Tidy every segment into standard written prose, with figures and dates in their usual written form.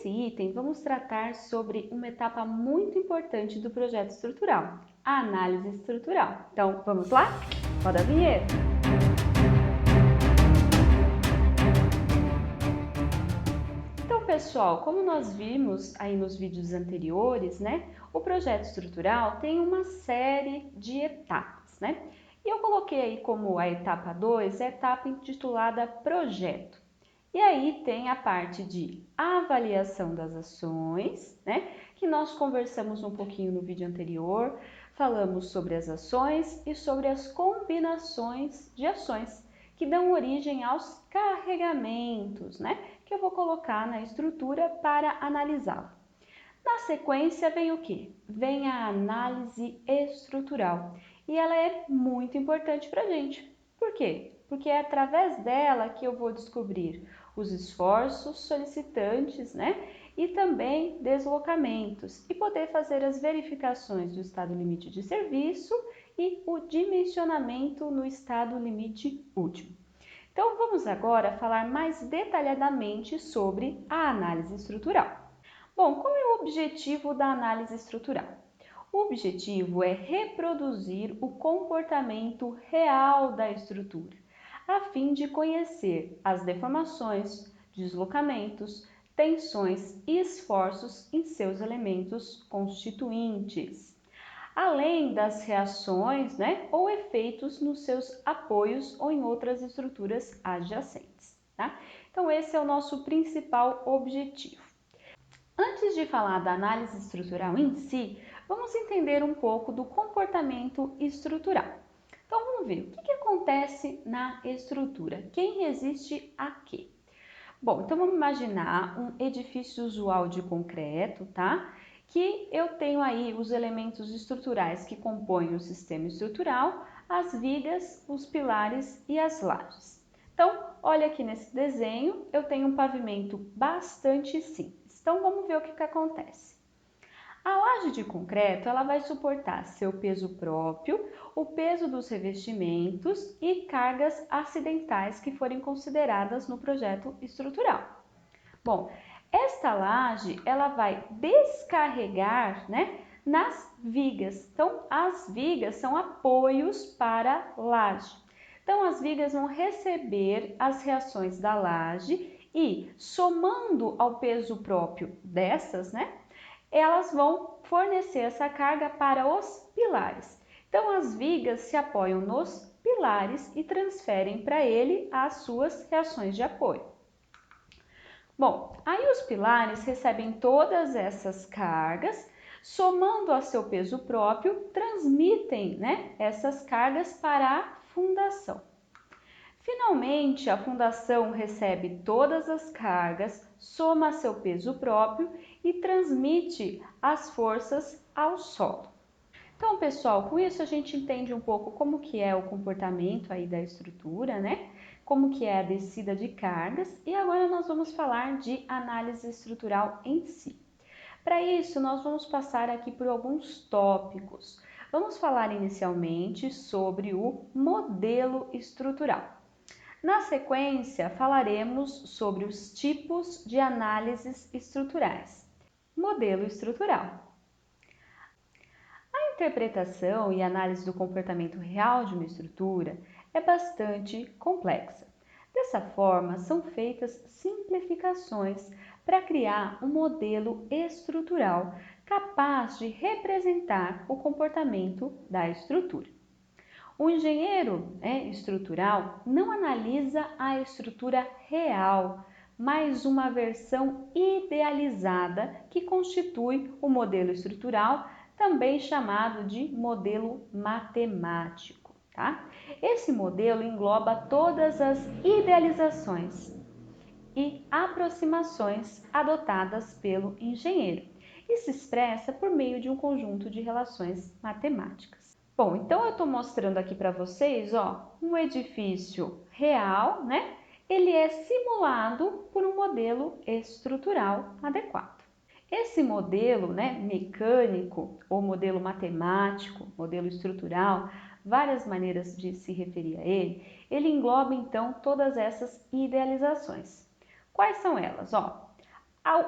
Nesse item, vamos tratar sobre uma etapa muito importante do projeto estrutural, a análise estrutural. Então, vamos lá? Roda a vinheta! Então, pessoal, como nós vimos aí nos vídeos anteriores, o projeto estrutural tem uma série de etapas, E eu coloquei aí como a etapa 2, a etapa intitulada Projeto. E aí tem a parte de avaliação das ações, que nós conversamos um pouquinho no vídeo anterior, falamos sobre as ações e sobre as combinações de ações, que dão origem aos carregamentos, que eu vou colocar na estrutura para analisá-la. Na sequência vem o quê? Vem a análise estrutural, e ela é muito importante para a gente. Por quê? Porque é através dela que eu vou descobrir os esforços solicitantes, e também deslocamentos, e poder fazer as verificações do estado limite de serviço e o dimensionamento no estado limite último. Então, vamos agora falar mais detalhadamente sobre a análise estrutural. Bom, qual é o objetivo da análise estrutural? O objetivo é reproduzir o comportamento real da estrutura, a fim de conhecer as deformações, deslocamentos, tensões e esforços em seus elementos constituintes, além das reações ou efeitos nos seus apoios ou em outras estruturas adjacentes. Então, esse é o nosso principal objetivo. Antes de falar da análise estrutural em si, vamos entender um pouco do comportamento estrutural. Então, vamos ver o que acontece na estrutura. Quem resiste a quê? Bom, então vamos imaginar um edifício usual de concreto, Que eu tenho aí os elementos estruturais que compõem o sistema estrutural, as vigas, os pilares e as lajes. Então, olha aqui nesse desenho, eu tenho um pavimento bastante simples. Então, vamos ver o que acontece. A laje de concreto, ela vai suportar seu peso próprio, o peso dos revestimentos e cargas acidentais que forem consideradas no projeto estrutural. Bom, esta laje, ela vai descarregar, nas vigas. Então, as vigas são apoios para a laje. Então, as vigas vão receber as reações da laje e, somando ao peso próprio dessas, elas vão fornecer essa carga para os pilares. Então, as vigas se apoiam nos pilares e transferem para ele as suas reações de apoio. Bom, aí os pilares recebem todas essas cargas, somando a seu peso próprio, transmitem essas cargas para a fundação. Finalmente, a fundação recebe todas as cargas, soma seu peso próprio e transmite as forças ao solo. Então, pessoal, com isso a gente entende um pouco como que é o comportamento aí da estrutura, Como que é a descida de cargas, e agora nós vamos falar de análise estrutural em si. Para isso, nós vamos passar aqui por alguns tópicos. Vamos falar inicialmente sobre o modelo estrutural. Na sequência, falaremos sobre os tipos de análises estruturais. Modelo estrutural. A interpretação e análise do comportamento real de uma estrutura é bastante complexa. Dessa forma, são feitas simplificações para criar um modelo estrutural capaz de representar o comportamento da estrutura. O engenheiro estrutural não analisa a estrutura real, mas uma versão idealizada que constitui o modelo estrutural, também chamado de modelo matemático. Esse modelo engloba todas as idealizações e aproximações adotadas pelo engenheiro e se expressa por meio de um conjunto de relações matemáticas. Bom, então eu estou mostrando aqui para vocês, um edifício real, Ele é simulado por um modelo estrutural adequado. Esse modelo, mecânico ou modelo matemático, modelo estrutural, várias maneiras de se referir a ele engloba então todas essas idealizações. Quais são elas?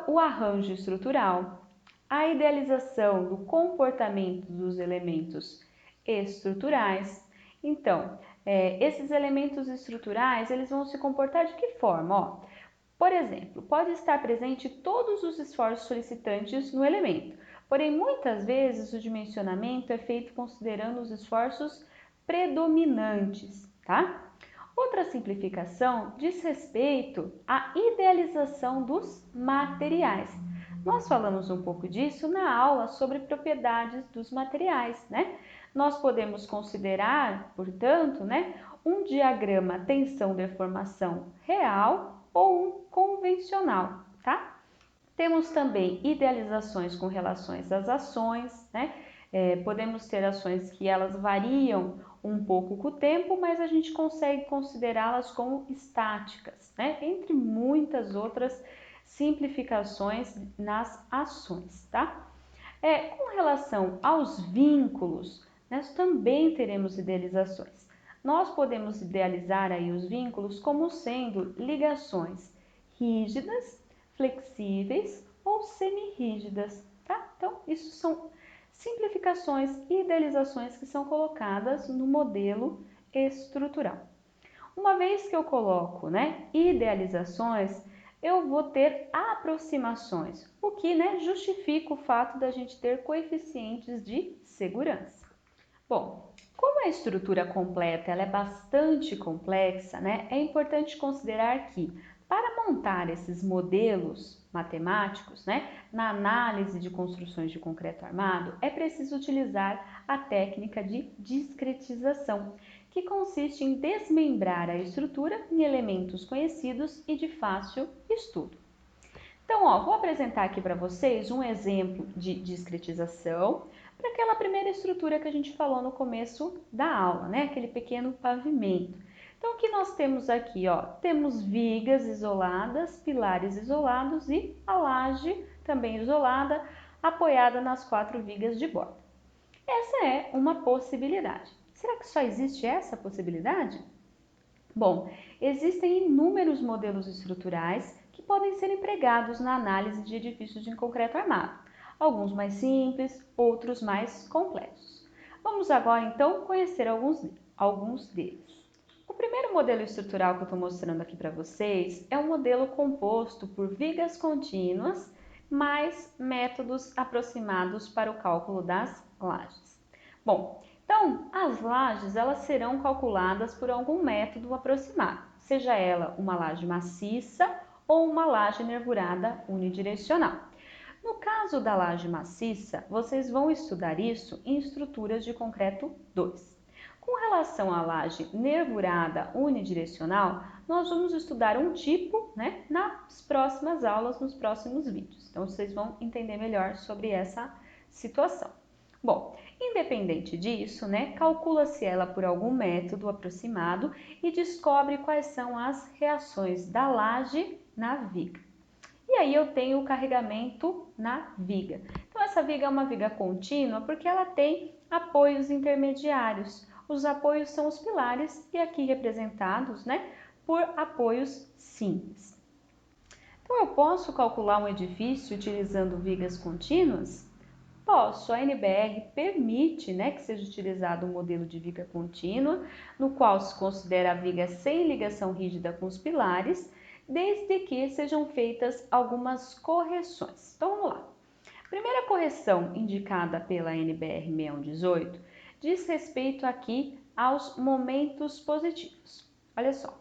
o arranjo estrutural, a idealização do comportamento dos elementos estruturais. Então, esses elementos estruturais, eles vão se comportar de que forma? Ó, por exemplo, pode estar presente todos os esforços solicitantes no elemento, porém muitas vezes o dimensionamento é feito considerando os esforços predominantes, tá? Outra simplificação diz respeito à idealização dos materiais. Nós falamos um pouco disso na aula sobre propriedades dos materiais, né? Nós podemos considerar, portanto, né, um diagrama tensão-deformação real ou um convencional, tá? Temos também idealizações com relações às ações, né? Podemos ter ações que elas variam um pouco com o tempo, mas a gente consegue considerá-las como estáticas, né? Entre muitas outras simplificações nas ações, tá? Com relação aos vínculos, nós também teremos idealizações. Nós podemos idealizar aí os vínculos como sendo ligações rígidas, flexíveis ou semi-rígidas, tá? Então, isso são simplificações e idealizações que são colocadas no modelo estrutural. Uma vez que eu coloco, né, idealizações, eu vou ter aproximações, o que, né, justifica o fato da gente ter coeficientes de segurança. Bom, como a estrutura completa ela é bastante complexa, né, é importante considerar que para montar esses modelos matemáticos, né, na análise de construções de concreto armado, é preciso utilizar a técnica de discretização, que consiste em desmembrar a estrutura em elementos conhecidos e de fácil estudo. Então, ó, vou apresentar aqui para vocês um exemplo de discretização para aquela primeira estrutura que a gente falou no começo da aula, né? Aquele pequeno pavimento. Então, o que nós temos aqui, ó? Temos vigas isoladas, pilares isolados e a laje também isolada, apoiada nas 4 vigas de borda. Essa é uma possibilidade. Será que só existe essa possibilidade? Bom, existem inúmeros modelos estruturais que podem ser empregados na análise de edifícios de concreto armado, alguns mais simples, outros mais complexos. Vamos agora então conhecer alguns deles. O primeiro modelo estrutural que eu estou mostrando aqui para vocês é um modelo composto por vigas contínuas mais métodos aproximados para o cálculo das lajes. Bom, então as lajes elas serão calculadas por algum método aproximado, seja ela uma laje maciça ou uma laje nervurada unidirecional. No caso da laje maciça, vocês vão estudar isso em estruturas de concreto 2. Com relação à laje nervurada unidirecional, nós vamos estudar um tipo, né, nas próximas aulas, nos próximos vídeos. Então, vocês vão entender melhor sobre essa situação. Bom, independente disso, né, calcula-se ela por algum método aproximado e descobre quais são as reações da laje na viga. E aí eu tenho o carregamento na viga. Então, essa viga é uma viga contínua porque ela tem apoios intermediários. Os apoios são os pilares e aqui representados, né, por apoios simples. Então, eu posso calcular um edifício utilizando vigas contínuas? Posso. A NBR permite, né, que seja utilizado um modelo de viga contínua, no qual se considera a viga sem ligação rígida com os pilares, desde que sejam feitas algumas correções. Então, vamos lá. A primeira correção indicada pela NBR 6118 diz respeito aqui aos momentos positivos. Olha só.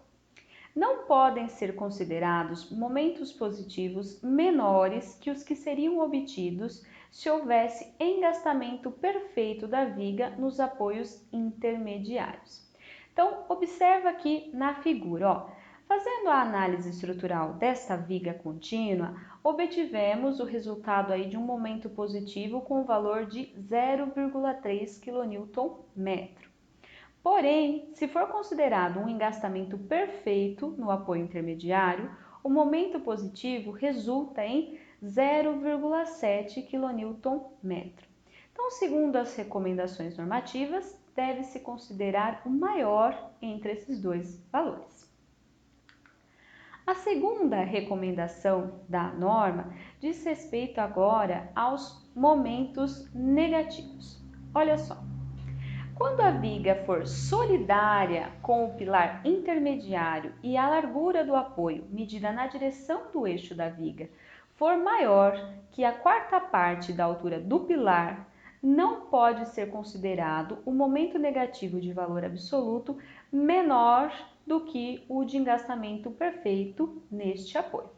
Não podem ser considerados momentos positivos menores que os que seriam obtidos se houvesse engastamento perfeito da viga nos apoios intermediários. Então, observa aqui na figura, ó. Fazendo a análise estrutural desta viga contínua, obtivemos o resultado aí de um momento positivo com o valor de 0,3 kNm. Porém, se for considerado um engastamento perfeito no apoio intermediário, o momento positivo resulta em 0,7 kNm. Então, segundo as recomendações normativas, deve-se considerar o maior entre esses dois valores. A segunda recomendação da norma diz respeito agora aos momentos negativos. Olha só. Quando a viga for solidária com o pilar intermediário e a largura do apoio, medida na direção do eixo da viga, for maior que a quarta parte da altura do pilar, não pode ser considerado o momento negativo de valor absoluto menor do que o de engastamento perfeito neste apoio.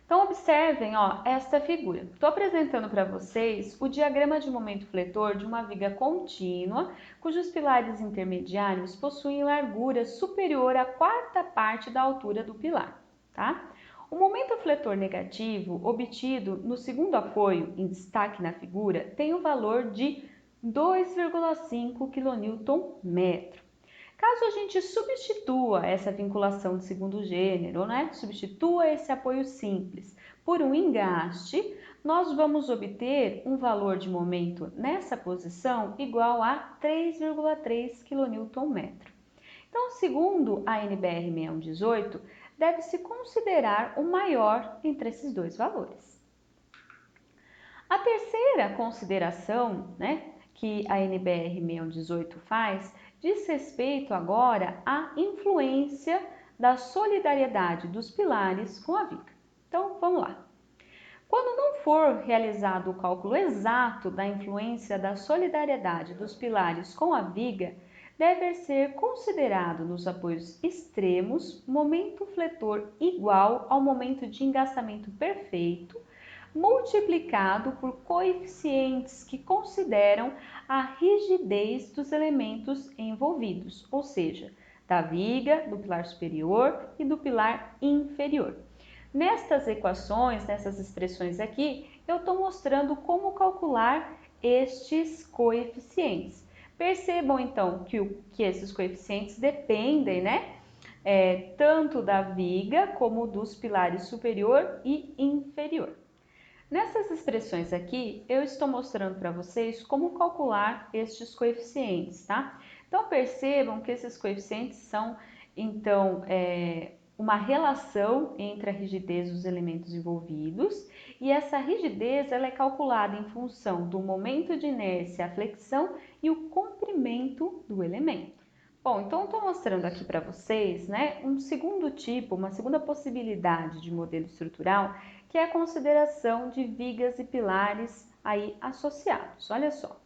Então, observem esta figura. Estou apresentando para vocês o diagrama de momento fletor de uma viga contínua, cujos pilares intermediários possuem largura superior à quarta parte da altura do pilar. Tá? O momento fletor negativo, obtido no segundo apoio, em destaque na figura, tem o valor de 2,5 kNm. Caso a gente substitua essa vinculação de segundo gênero, substitua esse apoio simples por um engaste, nós vamos obter um valor de momento nessa posição igual a 3,3 kNm. Então, segundo a NBR 6118, deve-se considerar o maior entre esses dois valores. A terceira consideração, que a NBR 6118 faz, diz respeito agora à influência da solidariedade dos pilares com a viga. Então, vamos lá. Quando não for realizado o cálculo exato da influência da solidariedade dos pilares com a viga, deve ser considerado nos apoios extremos momento fletor igual ao momento de engastamento perfeito, multiplicado por coeficientes que consideram a rigidez dos elementos envolvidos, ou seja, da viga, do pilar superior e do pilar inferior. Nestas equações, nessas expressões aqui, eu estou mostrando como calcular estes coeficientes. Percebam então que esses coeficientes dependem, tanto da viga como dos pilares superior e inferior. Nessas expressões aqui, eu estou mostrando para vocês como calcular estes coeficientes, tá? Então, percebam que esses coeficientes são, então, uma relação entre a rigidez dos elementos envolvidos, e essa rigidez ela é calculada em função do momento de inércia, a flexão e o comprimento do elemento. Bom, então estou mostrando aqui para vocês, um segundo tipo, uma segunda possibilidade de modelo estrutural, que é a consideração de vigas e pilares aí associados. Olha só,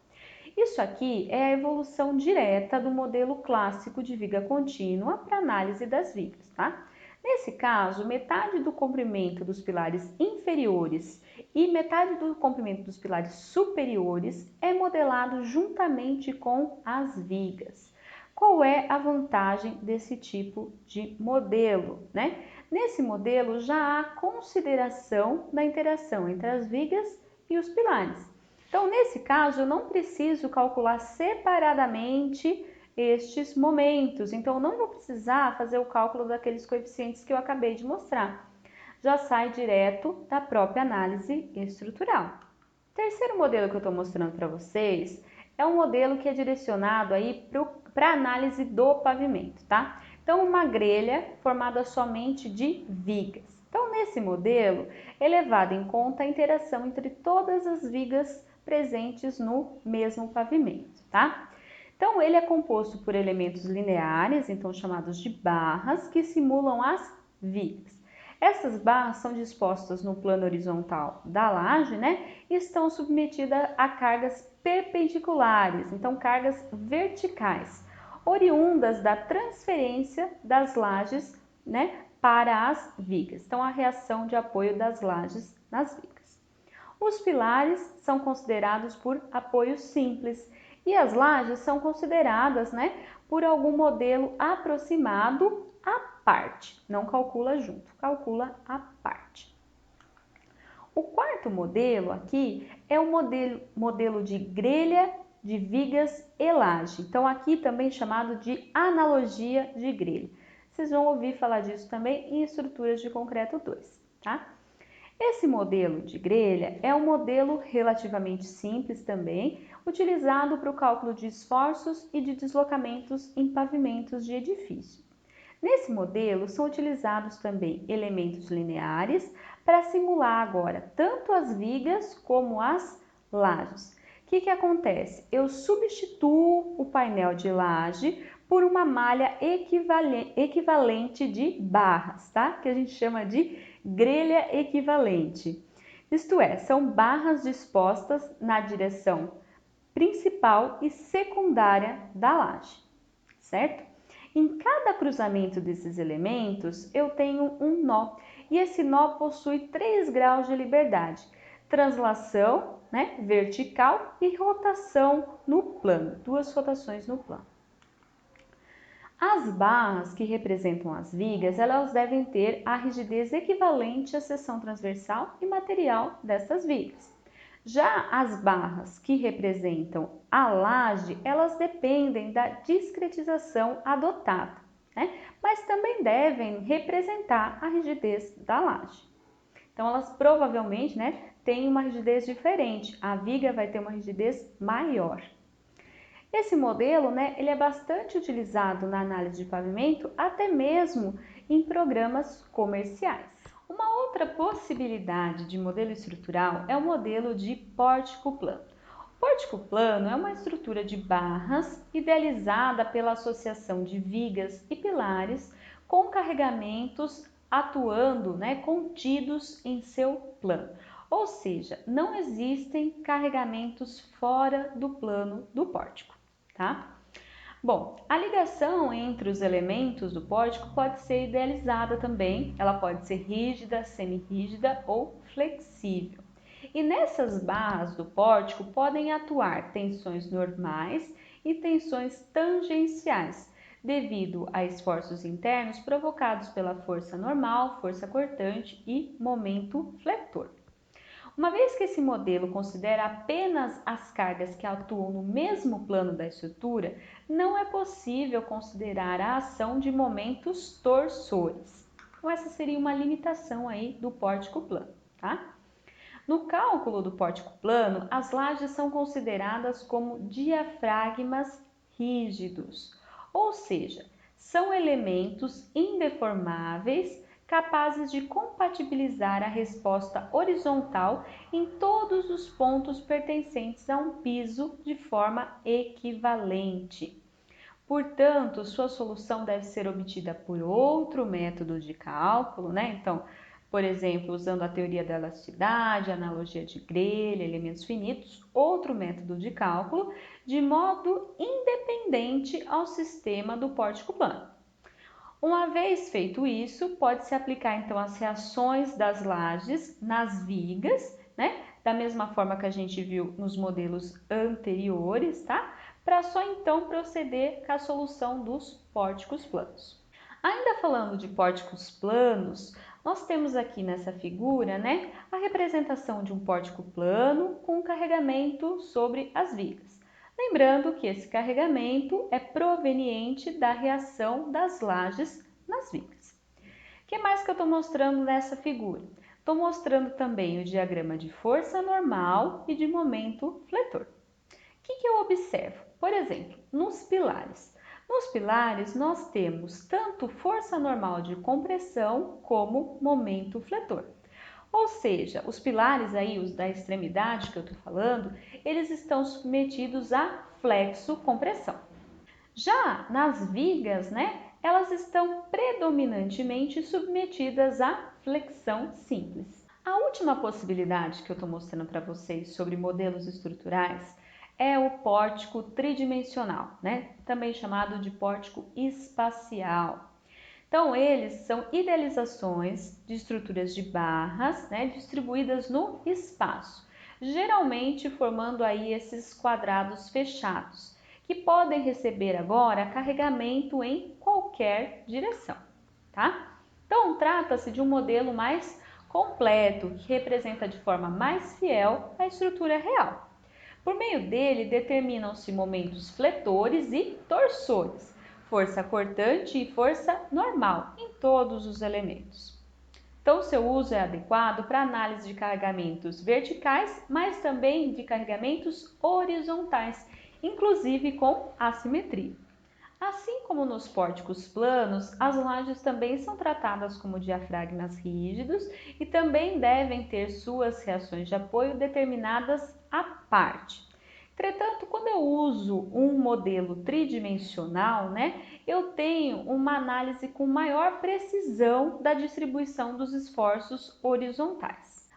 isso aqui é a evolução direta do modelo clássico de viga contínua para análise das vigas, tá? Nesse caso, metade do comprimento dos pilares inferiores e metade do comprimento dos pilares superiores é modelado juntamente com as vigas. Qual é a vantagem desse tipo de modelo, Nesse modelo já há consideração da interação entre as vigas e os pilares. Então, nesse caso, eu não preciso calcular separadamente estes momentos. Então, eu não vou precisar fazer o cálculo daqueles coeficientes que eu acabei de mostrar. Já sai direto da própria análise estrutural. O terceiro modelo que eu estou mostrando para vocês é um modelo que é direcionado aí para a análise do pavimento, tá? Então, uma grelha formada somente de vigas. Então, nesse modelo, é levada em conta a interação entre todas as vigas presentes no mesmo pavimento, tá? Então, ele é composto por elementos lineares, então chamados de barras, que simulam as vigas. Essas barras são dispostas no plano horizontal da laje, e estão submetidas a cargas perpendiculares, então cargas verticais, oriundas da transferência das lajes, para as vigas. Então, a reação de apoio das lajes nas vigas. Os pilares são considerados por apoio simples e as lajes são consideradas, por algum modelo aproximado à parte. Não calcula junto, calcula à parte. O quarto modelo aqui é o modelo de grelha de vigas e laje. Então, aqui também chamado de analogia de grelha. Vocês vão ouvir falar disso também em estruturas de concreto 2, tá? Esse modelo de grelha é um modelo relativamente simples também, utilizado para o cálculo de esforços e de deslocamentos em pavimentos de edifício. Nesse modelo, são utilizados também elementos lineares para simular agora tanto as vigas como as lajes. O que acontece? Eu substituo o painel de laje por uma malha equivalente de barras, tá? Que a gente chama de grelha equivalente. Isto é, são barras dispostas na direção principal e secundária da laje, certo? Em cada cruzamento desses elementos, eu tenho um nó, e esse nó possui 3 graus de liberdade: translação, né, vertical, e rotação no plano, 2 rotações no plano. As barras que representam as vigas, elas devem ter a rigidez equivalente à seção transversal e material dessas vigas. Já as barras que representam a laje, elas dependem da discretização adotada, né? Mas também devem representar a rigidez da laje. Então, elas provavelmente, né, têm uma rigidez diferente. A viga vai ter uma rigidez maior. Esse modelo, né, ele é bastante utilizado na análise de pavimento, até mesmo em programas comerciais. Uma outra possibilidade de modelo estrutural é o modelo de pórtico plano. O pórtico plano é uma estrutura de barras idealizada pela associação de vigas e pilares com carregamentos atuando, né, contidos em seu plano. Ou seja, não existem carregamentos fora do plano do pórtico, tá? Bom, a ligação entre os elementos do pórtico pode ser idealizada também. Ela pode ser rígida, semi-rígida ou flexível. E nessas barras do pórtico podem atuar tensões normais e tensões tangenciais, devido a esforços internos provocados pela força normal, força cortante e momento fletor. Uma vez que esse modelo considera apenas as cargas que atuam no mesmo plano da estrutura, não é possível considerar a ação de momentos torsores. Então, essa seria uma limitação aí do pórtico plano, tá? No cálculo do pórtico plano, as lajes são consideradas como diafragmas rígidos, ou seja, são elementos indeformáveis capazes de compatibilizar a resposta horizontal em todos os pontos pertencentes a um piso de forma equivalente. Portanto, sua solução deve ser obtida por outro método de cálculo, né? Então, por exemplo, usando a teoria da elasticidade, analogia de grelha, elementos finitos, outro método de cálculo, de modo independente ao sistema do pórtico plano. Uma vez feito isso, pode-se aplicar então as reações das lajes nas vigas, né? Da mesma forma que a gente viu nos modelos anteriores, tá? Para só então proceder com a solução dos pórticos planos. Ainda falando de pórticos planos, nós temos aqui nessa figura, né, a representação de um pórtico plano com carregamento sobre as vigas. Lembrando que esse carregamento é proveniente da reação das lajes nas vigas. O que mais que eu estou mostrando nessa figura? Estou mostrando também o diagrama de força normal e de momento fletor. O que eu observo? Por exemplo, nos pilares. Nos pilares, nós temos tanto força normal de compressão como momento fletor. Ou seja, os pilares aí, os da extremidade que eu estou falando, eles estão submetidos a flexo-compressão. Já nas vigas, né, elas estão predominantemente submetidas à flexão simples. A última possibilidade que eu estou mostrando para vocês sobre modelos estruturais é o pórtico tridimensional, né, também chamado de pórtico espacial. Então, eles são idealizações de estruturas de barras, né, distribuídas no espaço, geralmente formando aí esses quadrados fechados, que podem receber agora carregamento em qualquer direção, tá? Então, trata-se de um modelo mais completo, que representa de forma mais fiel a estrutura real. Por meio dele, determinam-se momentos fletores e torsores, força cortante e força normal em todos os elementos. Então, seu uso é adequado para análise de carregamentos verticais, mas também de carregamentos horizontais, inclusive com assimetria. Assim como nos pórticos planos, as lajes também são tratadas como diafragmas rígidos e também devem ter suas reações de apoio determinadas à parte. Entretanto, quando eu uso um modelo tridimensional, eu tenho uma análise com maior precisão da distribuição dos esforços horizontais.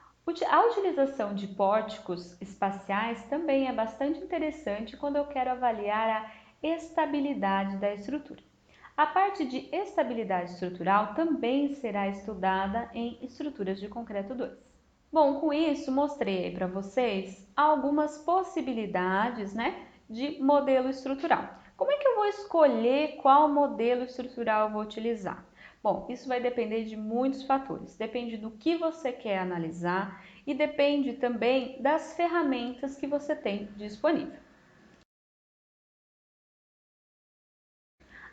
A utilização de pórticos espaciais também é bastante interessante quando eu quero avaliar a estabilidade da estrutura. A parte de estabilidade estrutural também será estudada em estruturas de concreto 2. Bom, com isso mostrei para vocês algumas possibilidades, de modelo estrutural. Como é que eu vou escolher qual modelo estrutural eu vou utilizar? Bom, isso vai depender de muitos fatores. Depende do que você quer analisar e depende também das ferramentas que você tem disponível.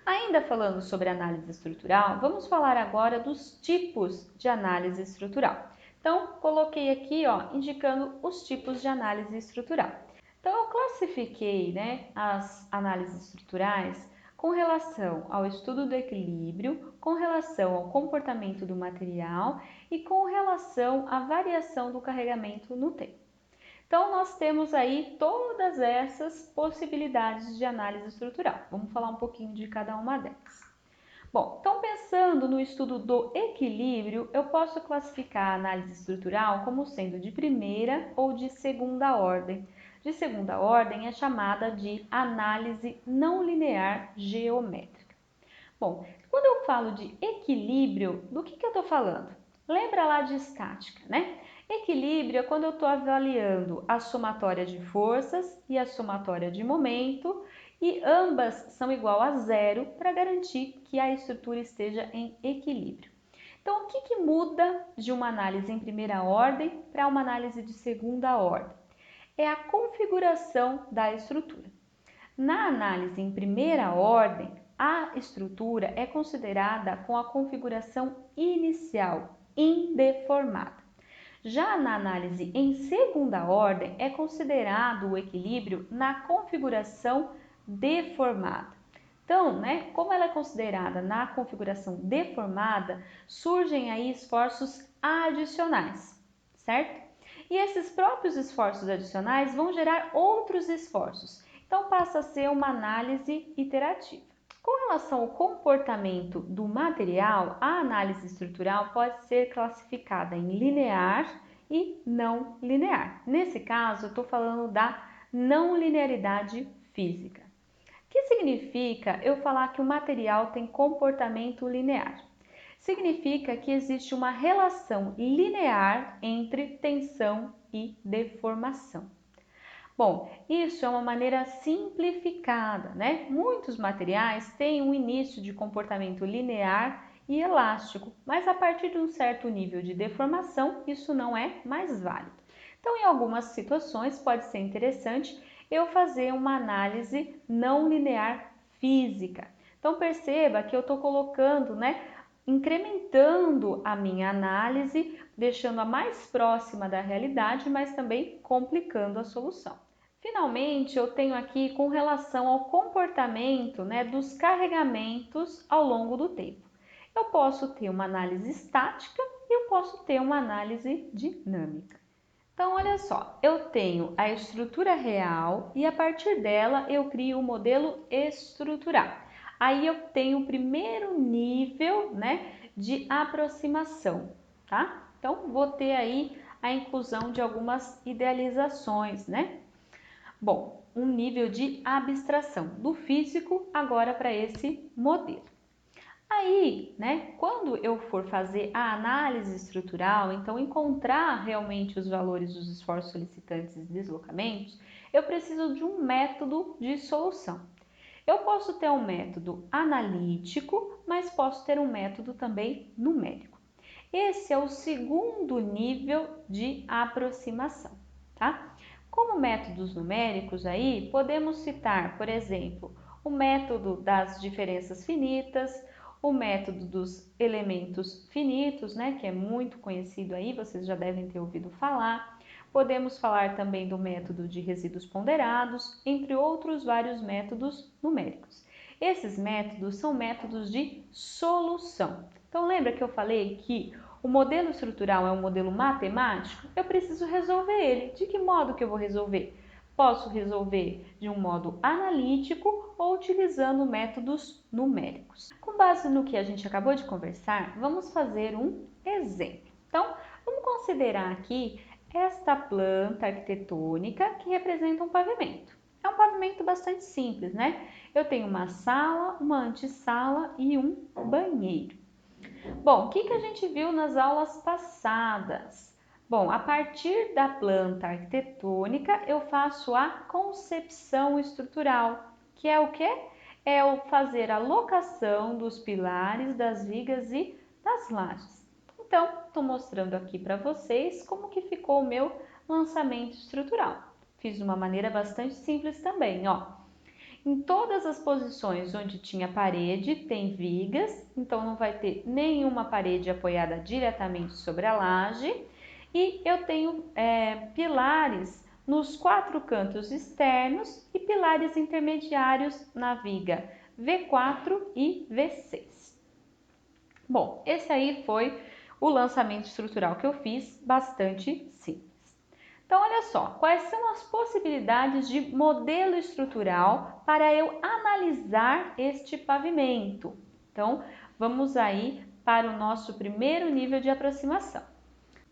Ainda falando sobre análise estrutural, vamos falar agora dos tipos de análise estrutural. Então, coloquei aqui, indicando os tipos de análise estrutural. Então, eu classifiquei, as análises estruturais com relação ao estudo do equilíbrio, com relação ao comportamento do material e com relação à variação do carregamento no tempo. Então, nós temos aí todas essas possibilidades de análise estrutural. Vamos falar um pouquinho de cada uma delas. Bom, então pensando no estudo do equilíbrio, eu posso classificar a análise estrutural como sendo de primeira ou de segunda ordem. De segunda ordem é chamada de análise não linear geométrica. Bom, quando eu falo de equilíbrio, do que eu estou falando? Lembra lá de estática, Equilíbrio é quando eu estou avaliando a somatória de forças e a somatória de momento e ambas são igual a zero para garantir que a estrutura esteja em equilíbrio. Então, o que muda de uma análise em primeira ordem para uma análise de segunda ordem? É a configuração da estrutura. Na análise em primeira ordem, a estrutura é considerada com a configuração inicial, indeformada. Já na análise em segunda ordem, é considerado o equilíbrio na configuração deformada. Então, como ela é considerada na configuração deformada, surgem aí esforços adicionais, certo? E esses próprios esforços adicionais vão gerar outros esforços. Então, passa a ser uma análise iterativa. Com relação ao comportamento do material, a análise estrutural pode ser classificada em linear e não linear. Nesse caso, eu estou falando da não linearidade física. O que significa eu falar que o material tem comportamento linear? Significa que existe uma relação linear entre tensão e deformação. Bom, isso é uma maneira simplificada, Muitos materiais têm um início de comportamento linear e elástico, mas a partir de um certo nível de deformação, isso não é mais válido. Então, em algumas situações, pode ser interessante eu fazer uma análise não linear física. Então, perceba que eu estou colocando, incrementando a minha análise, deixando-a mais próxima da realidade, mas também complicando a solução. Finalmente, eu tenho aqui com relação ao comportamento, dos carregamentos ao longo do tempo. Eu posso ter uma análise estática e eu posso ter uma análise dinâmica. Então, olha só, eu tenho a estrutura real e a partir dela eu crio o modelo estrutural. Aí eu tenho o primeiro nível, de aproximação, tá? Então, vou ter aí a inclusão de algumas idealizações, Bom, um nível de abstração do físico agora para esse modelo. Aí, quando eu for fazer a análise estrutural, então encontrar realmente os valores dos esforços solicitantes e deslocamentos, eu preciso de um método de solução. Eu posso ter um método analítico, mas posso ter um método também numérico. Esse é o segundo nível de aproximação, tá? Como métodos numéricos aí, podemos citar, por exemplo, o método das diferenças finitas, o método dos elementos finitos, que é muito conhecido aí, vocês já devem ter ouvido falar. Podemos falar também do método de resíduos ponderados, entre outros vários métodos numéricos. Esses métodos são métodos de solução. Então, lembra que eu falei que o modelo estrutural é um modelo matemático? Eu preciso resolver ele. De que modo que eu vou resolver? Posso resolver de um modo analítico ou utilizando métodos numéricos. Com base no que a gente acabou de conversar, vamos fazer um exemplo. Então, vamos considerar aqui esta planta arquitetônica que representa um pavimento. É um pavimento bastante simples, né? Eu tenho uma sala, uma antessala e um banheiro. Bom, o que a gente viu nas aulas passadas? Bom, a partir da planta arquitetônica, eu faço a concepção estrutural, que é o quê? É o fazer a locação dos pilares, das vigas e das lajes. Então, estou mostrando aqui para vocês como que ficou o meu lançamento estrutural. Fiz de uma maneira bastante simples também, ó. Em todas as posições onde tinha parede, tem vigas, então não vai ter nenhuma parede apoiada diretamente sobre a laje. E eu tenho pilares nos 4 cantos externos e pilares intermediários na viga V4 e V6. Bom, esse aí foi o lançamento estrutural que eu fiz, bastante simples. Então, olha só, quais são as possibilidades de modelo estrutural para eu analisar este pavimento? Então, vamos aí para o nosso primeiro nível de aproximação.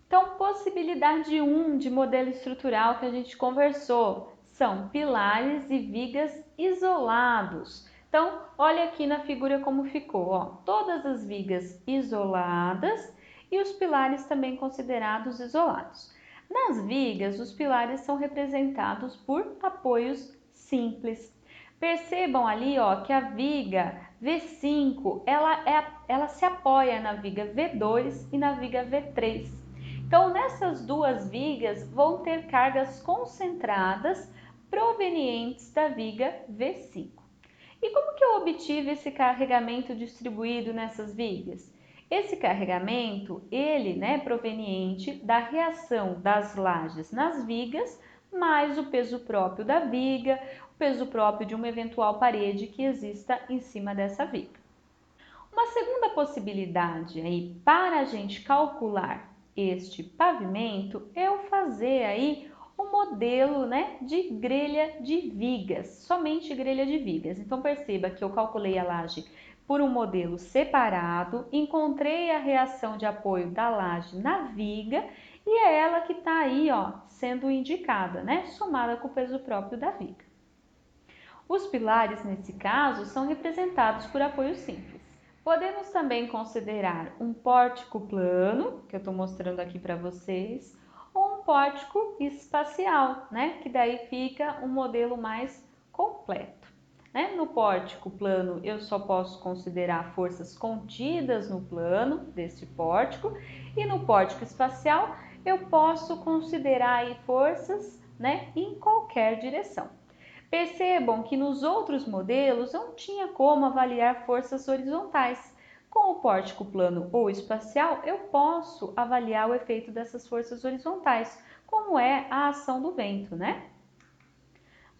Então, possibilidade 1 de modelo estrutural que a gente conversou são pilares e vigas isolados. Então, olha aqui na figura como ficou, ó, todas as vigas isoladas e os pilares também considerados isolados. Nas vigas, os pilares são representados por apoios simples. Percebam ali, ó, que a viga V5, ela se apoia na viga V2 e na viga V3. Então, nessas duas vigas vão ter cargas concentradas provenientes da viga V5. E como que eu obtive esse carregamento distribuído nessas vigas? Esse carregamento, ele, né, proveniente da reação das lajes nas vigas, mais o peso próprio da viga, o peso próprio de uma eventual parede que exista em cima dessa viga. Uma segunda possibilidade aí para a gente calcular este pavimento é eu fazer aí o modelo, né, de grelha de vigas, somente grelha de vigas. Então perceba que eu calculei a laje por um modelo separado, encontrei a reação de apoio da laje na viga e é ela que está aí, ó, sendo indicada, né, somada com o peso próprio da viga. Os pilares, nesse caso, são representados por apoio simples. Podemos também considerar um pórtico plano, que eu estou mostrando aqui para vocês, ou um pórtico espacial, né? Que daí fica um modelo mais completo. Né? No pórtico plano, eu só posso considerar forças contidas no plano deste pórtico, e no pórtico espacial, eu posso considerar aí forças, né, em qualquer direção. Percebam que nos outros modelos não tinha como avaliar forças horizontais. Com o pórtico plano ou espacial, eu posso avaliar o efeito dessas forças horizontais, como é a ação do vento, né?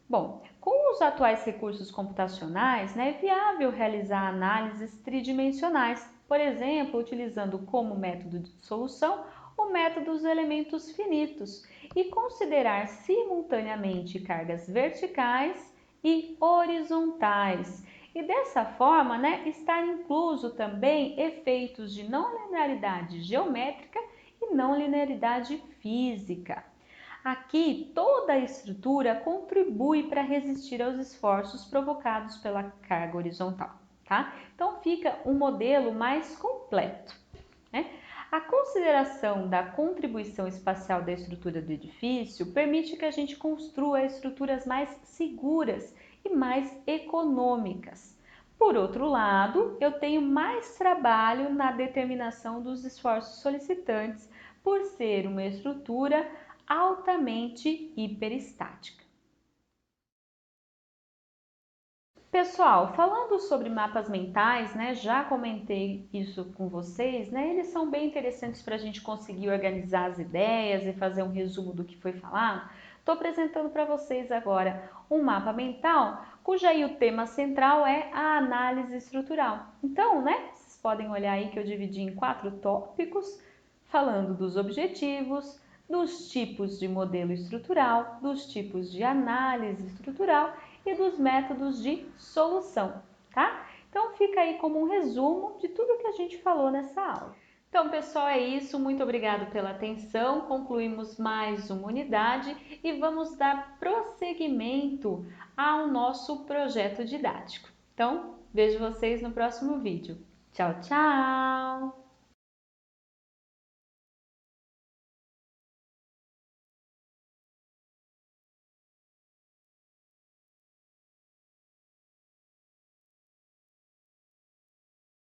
Bom, com os atuais recursos computacionais, né, é viável realizar análises tridimensionais, por exemplo, utilizando como método de solução o método dos elementos finitos e considerar simultaneamente cargas verticais e horizontais. E dessa forma, né, está incluso também efeitos de não linearidade geométrica e não linearidade física. Aqui, toda a estrutura contribui para resistir aos esforços provocados pela carga horizontal, tá? Então, fica um modelo mais completo, né? A consideração da contribuição espacial da estrutura do edifício permite que a gente construa estruturas mais seguras e mais econômicas. Por outro lado, eu tenho mais trabalho na determinação dos esforços solicitantes por ser uma estrutura altamente hiperestática. Pessoal, falando sobre mapas mentais, né, já comentei isso com vocês, né, eles são bem interessantes para a gente conseguir organizar as ideias e fazer um resumo do que foi falado. Estou apresentando para vocês agora um mapa mental, cujo aí o tema central é a análise estrutural. Então, né, vocês podem olhar aí que eu dividi em 4 tópicos, falando dos objetivos, dos tipos de modelo estrutural, dos tipos de análise estrutural e dos métodos de solução, tá? Então fica aí como um resumo de tudo que a gente falou nessa aula. Então, pessoal, é isso. Muito obrigado pela atenção. Concluímos mais uma unidade e vamos dar prosseguimento ao nosso projeto didático. Então, vejo vocês no próximo vídeo. Tchau, tchau!